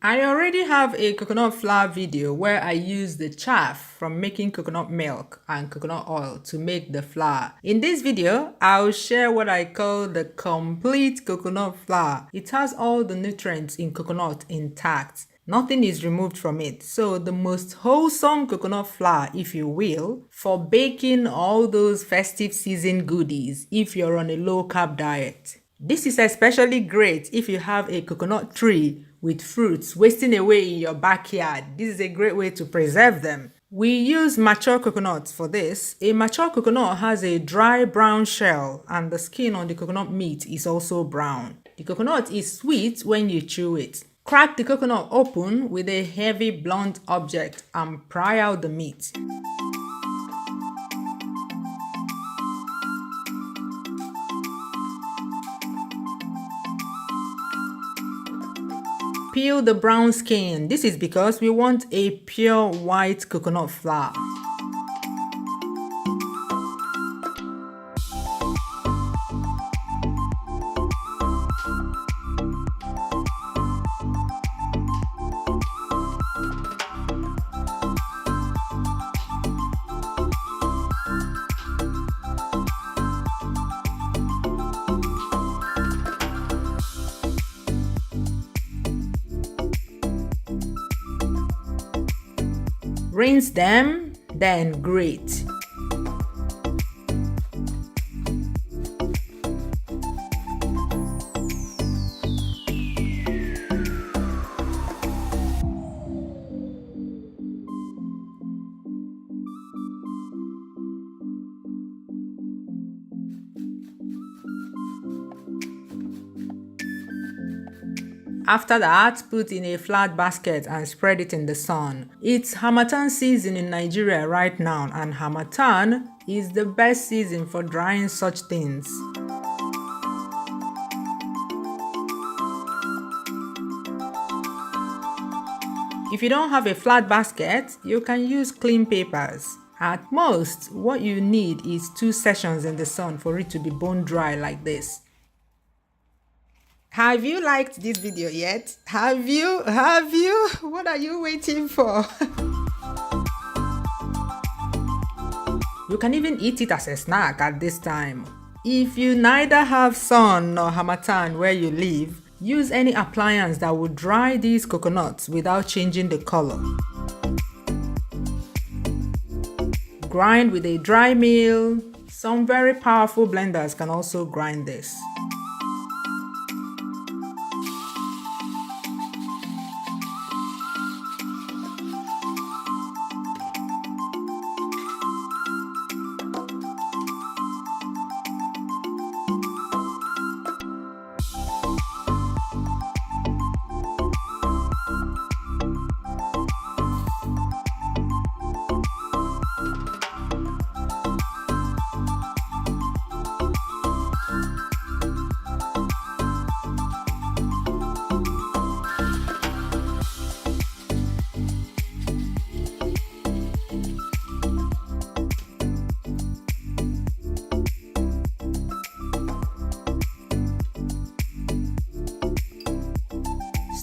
I already have a coconut flour video where I use the chaff from making coconut milk and coconut oil to make the flour. In this video, I'll share what I call the complete coconut flour. It has all the nutrients in coconut intact. Nothing is removed from it. So the most wholesome coconut flour, if you will, for baking all those festive season goodies if you're on a low-carb diet. This is especially great if you have a coconut tree with fruits wasting away in your backyard. This is a great way to preserve them. We use mature coconuts for this. A mature coconut has a dry brown shell and the skin on the coconut meat is also brown. The coconut is sweet when you chew it. Crack the coconut open with a heavy blunt object and pry out the meat. Peel the brown skin. This is because we want a pure white coconut flour. Rinse them, then grate. After that, put in a flat basket and spread it in the sun. It's Harmattan season in Nigeria right now, and Harmattan is the best season for drying such things. If you don't have a flat basket, you can use clean papers. At most, what you need is 2 sessions in the sun for it to be bone dry like this. Have you liked this video yet? Have you? What are you waiting for? You can even eat it as a snack at this time. If you neither have sun nor Harmattan where you live, use any appliance that will dry these coconuts without changing the color. Grind with a dry mill. Some very powerful blenders can also grind this.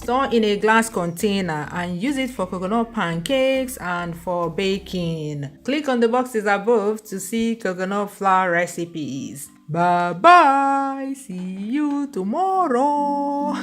Store in a glass container and use it for coconut pancakes and for baking. Click on the boxes above to see coconut flour recipes. Bye bye. See you tomorrow.